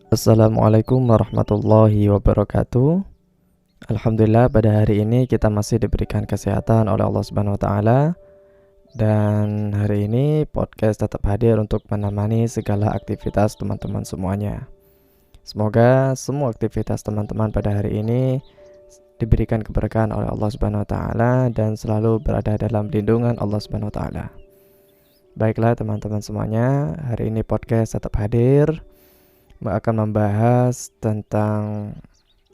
Assalamualaikum warahmatullahi wabarakatuh. Alhamdulillah pada hari ini kita masih diberikan kesehatan oleh Allah Subhanahu wa taala, dan hari ini podcast tetap hadir untuk menemani segala aktivitas teman-teman semuanya. Semoga semua aktivitas teman-teman pada hari ini diberikan keberkahan oleh Allah Subhanahu wa taala dan selalu berada dalam lindungan Allah Subhanahu wa taala. Baiklah teman-teman semuanya, hari ini podcast tetap hadir akan membahas tentang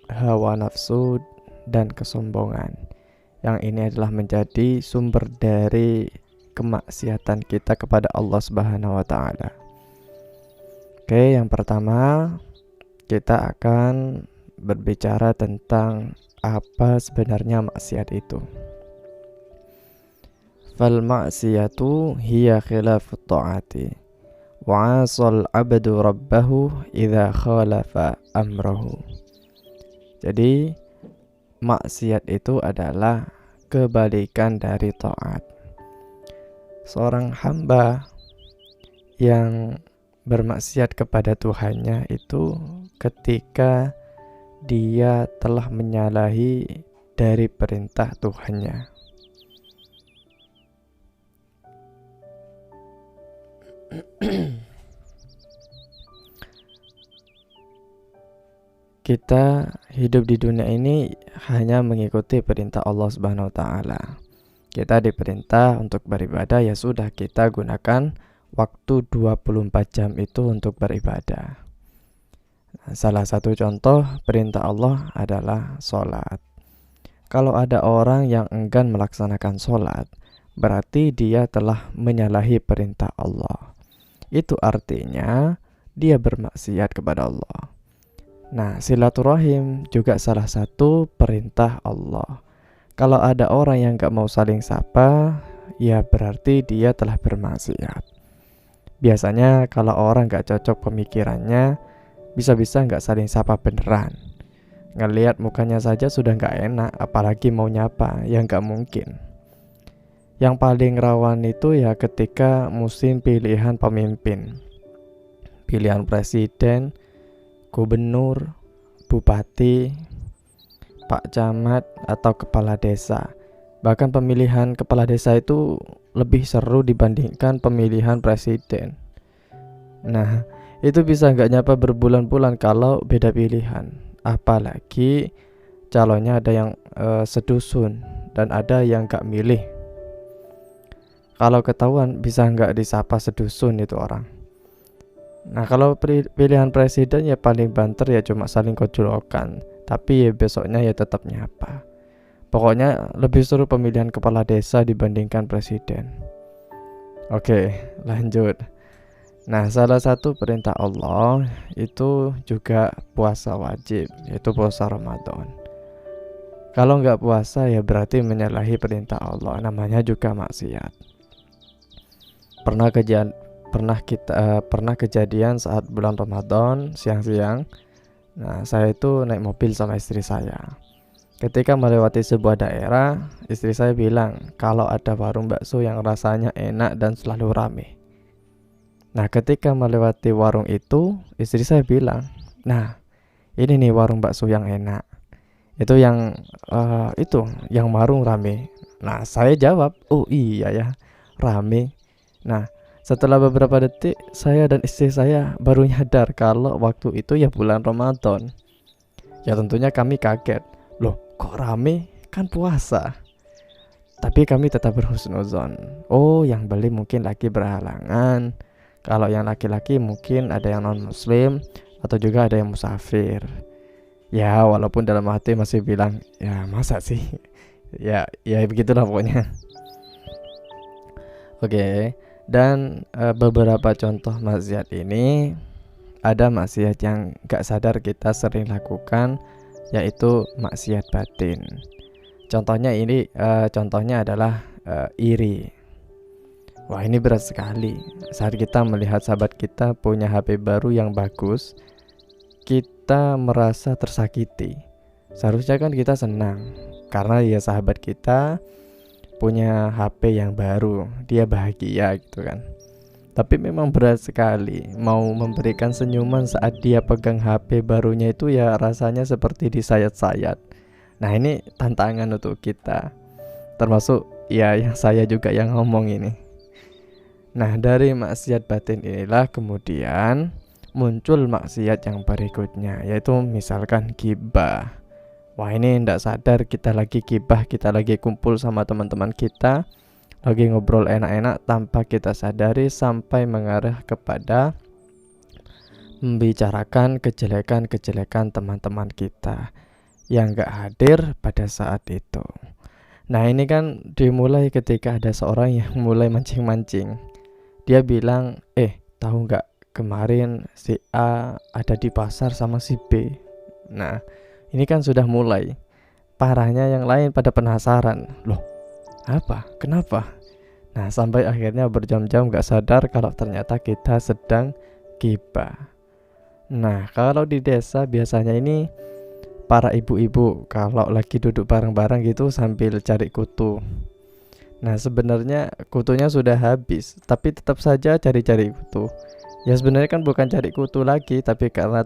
hawa nafsu dan kesombongan. Yang ini adalah menjadi sumber dari kemaksiatan kita kepada Allah Subhanahu wa taala. Oke, yang pertama kita akan berbicara tentang apa sebenarnya maksiat itu. Fal maksiyatu hiya khilafut ta'ati wa 'asal 'abdu rabbahu idza khalafa amrahu. Jadi maksiat itu adalah kebalikan dari taat. Seorang hamba yang bermaksiat kepada Tuhannya itu ketika dia telah menyalahi dari perintah Tuhannya. Kita hidup di dunia ini hanya mengikuti perintah Allah Subhanahu wa taala. Kita diperintah untuk beribadah, ya sudah kita gunakan waktu 24 jam itu untuk beribadah. Salah satu contoh perintah Allah adalah sholat. Kalau ada orang yang enggan melaksanakan sholat, berarti dia telah menyalahi perintah Allah. Itu artinya dia bermaksiat kepada Allah. Nah, silaturahim juga salah satu perintah Allah. Kalau ada orang yang gak mau saling sapa, ya berarti dia telah bermaksiat. Biasanya kalau orang gak cocok pemikirannya, bisa-bisa gak saling sapa beneran. Ngelihat mukanya saja sudah gak enak, apalagi mau nyapa, ya gak mungkin. Yang paling rawan itu ya ketika musim pilihan pemimpin, pilihan presiden, gubernur, bupati, pak camat, atau kepala desa. Bahkan pemilihan kepala desa itu lebih seru dibandingkan pemilihan presiden. Nah, itu bisa nggak nyapa berbulan-bulan kalau beda pilihan. Apalagi calonnya ada yang sedusun dan ada yang nggak milih. Kalau ketahuan bisa nggak disapa sedusun itu orang. Nah, kalau pilihan presiden ya paling banter ya cuma saling kojlokan, tapi ya besoknya ya tetap nyapa. Pokoknya lebih seru pemilihan kepala desa dibandingkan presiden. Oke, lanjut. Nah, salah satu perintah Allah itu juga puasa wajib, yaitu puasa Ramadan. Kalau nggak puasa ya berarti menyalahi perintah Allah, namanya juga maksiat. Pernah kejadian saat bulan Ramadan siang-siang. Nah, saya itu naik mobil sama istri saya. Ketika melewati sebuah daerah, istri saya bilang kalau ada warung bakso yang rasanya enak dan selalu ramai. Nah, ketika melewati warung itu, istri saya bilang, "Nah, ini nih warung bakso yang enak. Itu yang warung rame." Nah, saya jawab, "Oh iya ya, rame." Nah, setelah beberapa detik, saya dan istri saya baru nyadar kalau waktu itu ya bulan Ramadan. Ya tentunya kami kaget. Loh, kok rame? Kan puasa. Tapi kami tetap berhusnuzon. Oh, yang beli mungkin lagi berhalangan. Kalau yang laki-laki mungkin ada yang non-muslim atau juga ada yang musafir. Ya, walaupun dalam hati masih bilang, ya masa sih? Ya begitulah pokoknya. Oke. Dan beberapa contoh maksiat ini, ada maksiat yang gak sadar kita sering lakukan, yaitu maksiat batin. Contohnya adalah iri. Wah, ini berat sekali. Saat kita melihat sahabat kita punya HP baru yang bagus, kita merasa tersakiti. Seharusnya kan kita senang karena ya sahabat kita punya HP yang baru, dia bahagia gitu kan. Tapi memang berat sekali mau memberikan senyuman saat dia pegang HP barunya itu, ya rasanya seperti disayat-sayat. Nah, ini tantangan untuk kita, termasuk ya yang saya juga yang ngomong ini. Nah, dari maksiat batin inilah kemudian muncul maksiat yang berikutnya, yaitu misalkan gibah. Wah, ini tidak sadar kita lagi gibah, kita lagi kumpul sama teman-teman kita, lagi ngobrol enak-enak, tanpa kita sadari sampai mengarah kepada membicarakan kejelekan-kejelekan teman-teman kita yang gak hadir pada saat itu. Nah, ini kan dimulai ketika ada seorang yang mulai mancing-mancing. Dia bilang, tahu gak kemarin si A ada di pasar sama si B. Nah, ini kan sudah mulai. Parahnya yang lain pada penasaran. Loh, apa? Kenapa? Nah, sampai akhirnya berjam-jam gak sadar kalau ternyata kita sedang gibah. Nah, kalau di desa biasanya ini para ibu-ibu kalau lagi duduk bareng-bareng gitu sambil cari kutu. Nah, sebenarnya kutunya sudah habis, tapi tetap saja cari-cari kutu. Ya sebenarnya kan bukan cari kutu lagi, tapi karena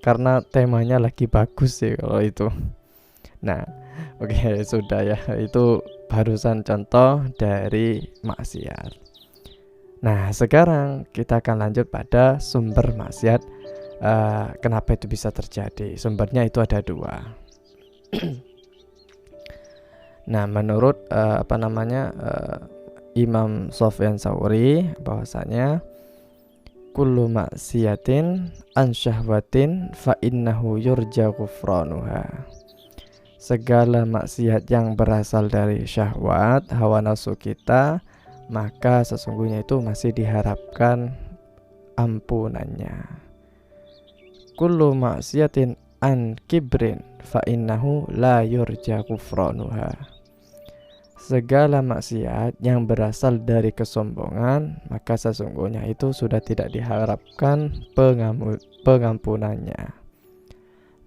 karena temanya lagi bagus sih kalau itu. Nah, oke, sudah ya, itu barusan contoh dari maksiat. Nah, sekarang kita akan lanjut pada sumber maksiat. Kenapa itu bisa terjadi? Sumbernya itu ada dua. Nah, menurut Imam Sufyan Tsauri bahwasanya kullu maksiatin an syahwatin fa innahu yurja ghufranuha. Segala maksiat yang berasal dari syahwat, hawa nafsu kita, maka sesungguhnya itu masih diharapkan ampunannya. Kullu maksiatin an kibrin fa innahu la yurja ghufranuha. Segala maksiat yang berasal dari kesombongan, maka sesungguhnya itu sudah tidak diharapkan pengampunannya.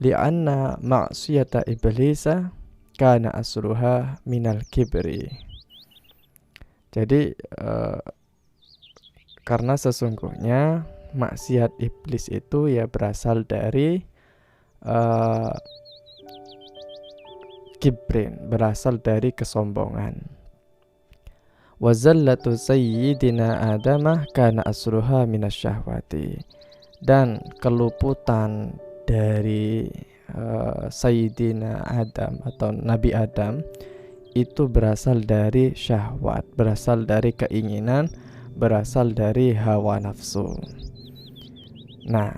Li'anna maksiyata iblisa kana asluha minal kibri. Jadi karena sesungguhnya maksiat iblis itu ya berasal dari kibrin, berasal dari kesombongan. Wa zallatu sayyidina Adamah kana asruha minasyahwati. Dan keluputan dari Sayyidina Adam atau Nabi Adam itu berasal dari syahwat, berasal dari keinginan, berasal dari hawa nafsu. Nah,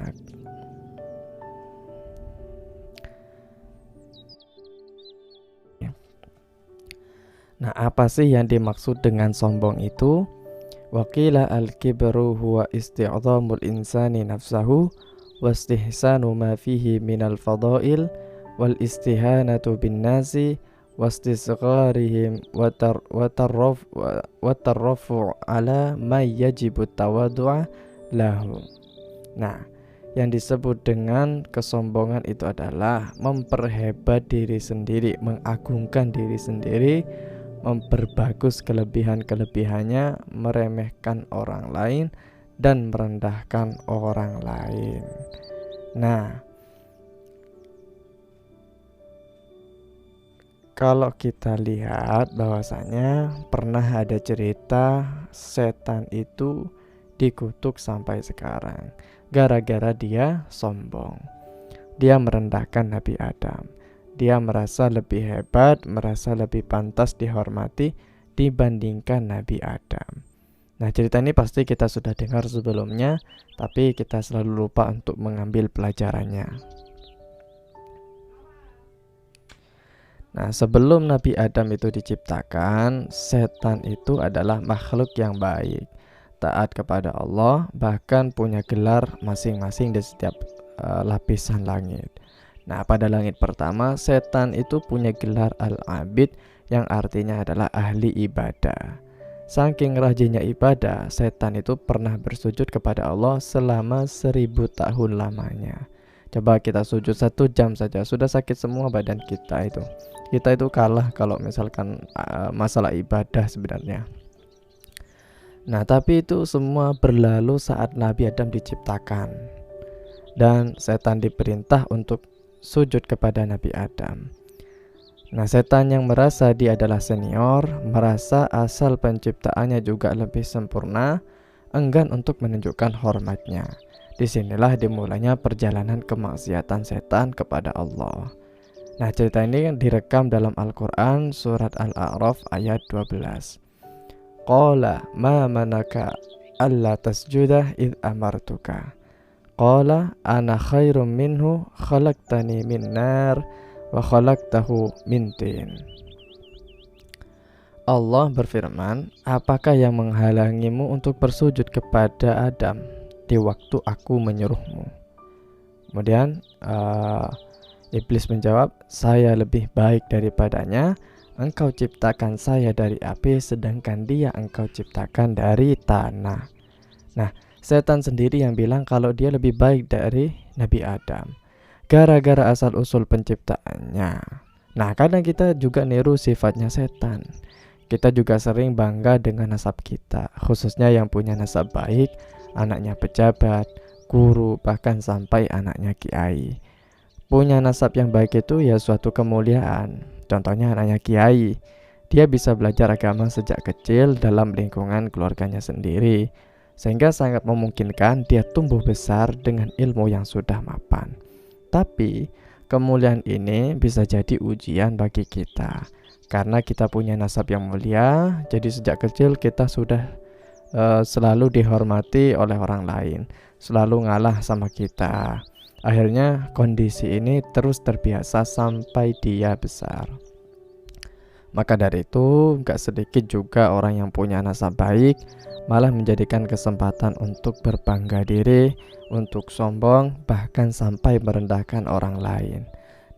apa sih yang dimaksud dengan sombong itu? Waqila al-kibru huwa isti'dhamul insani nafsahu wastihsanu ma fihi minal fadail wal istihanatu bin nasi wastisgharihim wa tarrafu ala ma yajibu tawaddu'a lahu. Nah, yang disebut dengan kesombongan itu adalah memperhebat diri sendiri, mengagungkan diri sendiri, memperbagus kelebihan-kelebihannya, meremehkan orang lain dan merendahkan orang lain. Nah, kalau kita lihat bahwasanya pernah ada cerita setan itu dikutuk sampai sekarang gara-gara dia sombong. Dia merendahkan Nabi Adam. Dia merasa lebih hebat, merasa lebih pantas dihormati dibandingkan Nabi Adam. Nah, cerita ini pasti kita sudah dengar sebelumnya, tapi kita selalu lupa untuk mengambil pelajarannya. Nah, sebelum Nabi Adam itu diciptakan, setan itu adalah makhluk yang baik, taat kepada Allah, bahkan punya gelar masing-masing di setiap lapisan langit. Nah, pada langit pertama, setan itu punya gelar Al-Abid yang artinya adalah ahli ibadah. Saking rajinnya ibadah, setan itu pernah bersujud kepada Allah selama 1000 tahun lamanya. Coba kita sujud 1 jam saja, sudah sakit semua badan kita itu. Kita itu kalah kalau misalkan masalah ibadah sebenarnya. Nah, tapi itu semua berlalu saat Nabi Adam diciptakan dan setan diperintah untuk sujud kepada Nabi Adam. Nah, setan yang merasa dia adalah senior, merasa asal penciptaannya juga lebih sempurna, enggan untuk menunjukkan hormatnya. Disinilah dimulainya perjalanan kemaksiatan setan kepada Allah. Nah, cerita ini direkam dalam Al-Quran surat Al-A'raf ayat 12. Qala ma manaka alla tasjudah id amartuka. Qala ana khairum minhu khalaqtani min nar wa khalaqtahu min tin. Allah berfirman, apakah yang menghalangimu untuk bersujud kepada Adam di waktu aku menyuruhmu? Kemudian Iblis menjawab, saya lebih baik daripadanya. Engkau ciptakan saya dari api, sedangkan dia engkau ciptakan dari tanah. Nah, setan sendiri yang bilang kalau dia lebih baik dari Nabi Adam, gara-gara asal-usul penciptaannya. Nah, kadang kita juga niru sifatnya setan. Kita juga sering bangga dengan nasab kita, khususnya yang punya nasab baik, anaknya pejabat, guru, bahkan sampai anaknya kiai. Punya nasab yang baik itu ya suatu kemuliaan. Contohnya anaknya kiai, dia bisa belajar agama sejak kecil dalam lingkungan keluarganya sendiri, sehingga sangat memungkinkan dia tumbuh besar dengan ilmu yang sudah mapan. Tapi kemuliaan ini bisa jadi ujian bagi kita. Karena kita punya nasab yang mulia, jadi sejak kecil kita sudah selalu dihormati oleh orang lain, selalu ngalah sama kita. Akhirnya kondisi ini terus terbiasa sampai dia besar. Maka dari itu, gak sedikit juga orang yang punya nasab baik malah menjadikan kesempatan untuk berbangga diri, untuk sombong, bahkan sampai merendahkan orang lain.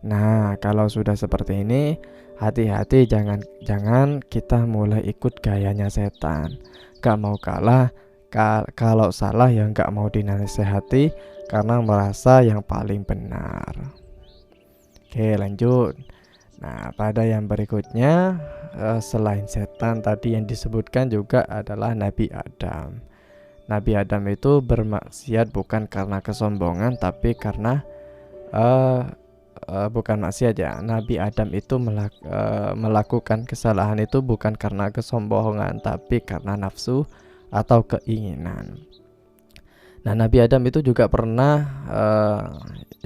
Nah, kalau sudah seperti ini, hati-hati jangan kita mulai ikut gayanya setan. Gak mau kalah, kalau salah ya gak mau dinasehati karena merasa yang paling benar. Oke, lanjut. Nah, pada yang berikutnya, selain setan tadi yang disebutkan juga adalah Nabi Adam. Nabi Adam itu bermaksiat bukan karena kesombongan, tapi karena bukan maksiat ya. Nabi Adam itu melakukan kesalahan itu bukan karena kesombongan, tapi karena nafsu atau keinginan. Nah, Nabi Adam itu juga pernah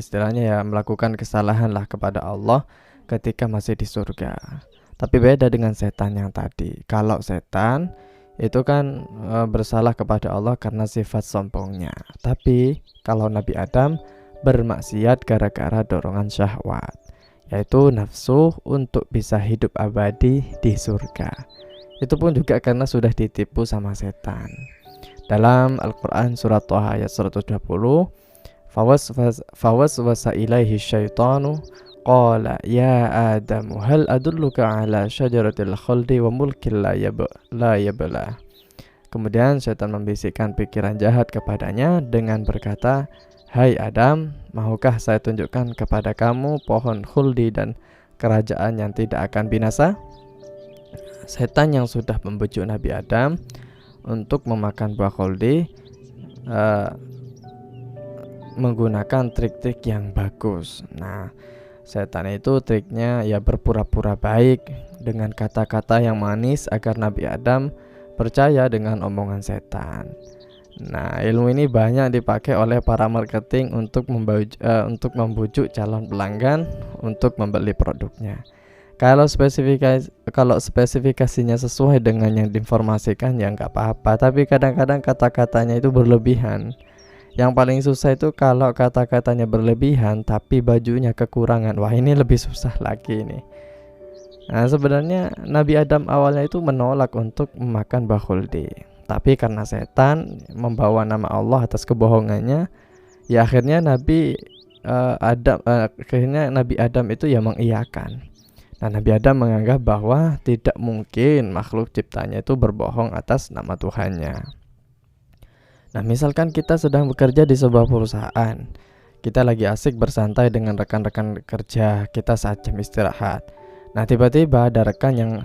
istilahnya ya melakukan kesalahan lah kepada Allah ketika masih di surga. Tapi beda dengan setan yang tadi. Kalau setan itu kan bersalah kepada Allah karena sifat sombongnya. Tapi kalau Nabi Adam bermaksiat gara-gara dorongan syahwat, yaitu nafsu untuk bisa hidup abadi di surga. Itu pun juga karena sudah ditipu sama setan. Dalam Al-Quran surat Thaha ayat 120, fawaswasa ilaihi syaitanu qala ya Adamu hal adulluka ala syajaratil khaldi wa mulkin la yabla. Kemudian setan membisikkan pikiran jahat kepadanya dengan berkata, hai Adam, maukah saya tunjukkan kepada kamu pohon khuldi dan kerajaan yang tidak akan binasa? Setan yang sudah membujuk Nabi Adam untuk memakan buah khuldi menggunakan trik-trik yang bagus. Nah, setan itu triknya ya berpura-pura baik dengan kata-kata yang manis agar Nabi Adam percaya dengan omongan setan. Nah, ilmu ini banyak dipakai oleh para marketing untuk membujuk calon pelanggan untuk membeli produknya. Kalau spesifikasinya sesuai dengan yang diinformasikan ya nggak apa-apa. Tapi kadang-kadang kata-katanya itu berlebihan. Yang paling susah itu kalau kata-katanya berlebihan tapi bajunya kekurangan. Wah, ini lebih susah lagi nih. Nah, sebenarnya Nabi Adam awalnya itu menolak untuk memakan buah khuldi. Tapi karena setan membawa nama Allah atas kebohongannya, ya akhirnya Nabi Adam itu ya mengiyakan. Nah, Nabi Adam menganggap bahwa tidak mungkin makhluk ciptanya itu berbohong atas nama Tuhannya. Nah, misalkan kita sedang bekerja di sebuah perusahaan, kita lagi asik bersantai dengan rekan-rekan kerja kita saat jam istirahat. Nah, tiba-tiba ada rekan yang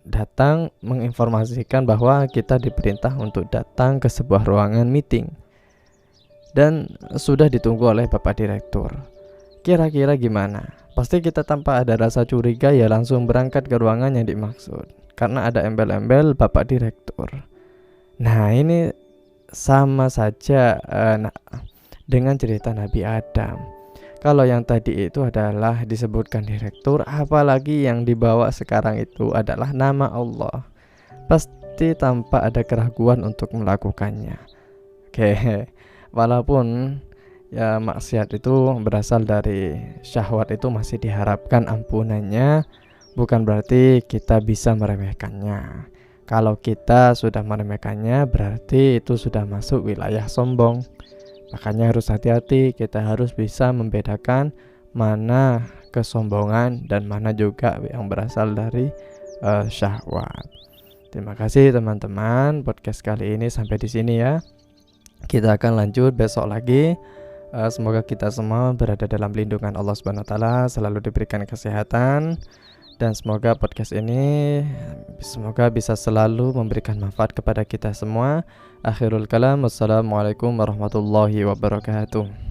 datang menginformasikan bahwa kita diperintah untuk datang ke sebuah ruangan meeting dan sudah ditunggu oleh Bapak Direktur. Kira-kira gimana? Pasti kita tanpa ada rasa curiga ya langsung berangkat ke ruangan yang dimaksud, karena ada embel-embel Bapak Direktur. Nah, ini sama saja dengan cerita Nabi Adam. Kalau yang tadi itu adalah disebutkan direktur, apalagi yang dibawa sekarang itu adalah nama Allah. Pasti tanpa ada keraguan untuk melakukannya. Oke, walaupun ya maksiat itu berasal dari syahwat, itu masih diharapkan ampunannya, bukan berarti kita bisa meremehkannya. Kalau kita sudah meremehkannya, berarti itu sudah masuk wilayah sombong. Makanya harus hati-hati, kita harus bisa membedakan mana kesombongan dan mana juga yang berasal dari syahwat. Terima kasih teman-teman, podcast kali ini sampai di sini ya. Kita akan lanjut besok lagi. Semoga kita semua berada dalam lindungan Allah Subhanahu wa taala, selalu diberikan kesehatan, dan semoga podcast ini bisa selalu memberikan manfaat kepada kita semua. Akhirul kalam, wassalamualaikum warahmatullahi wabarakatuh.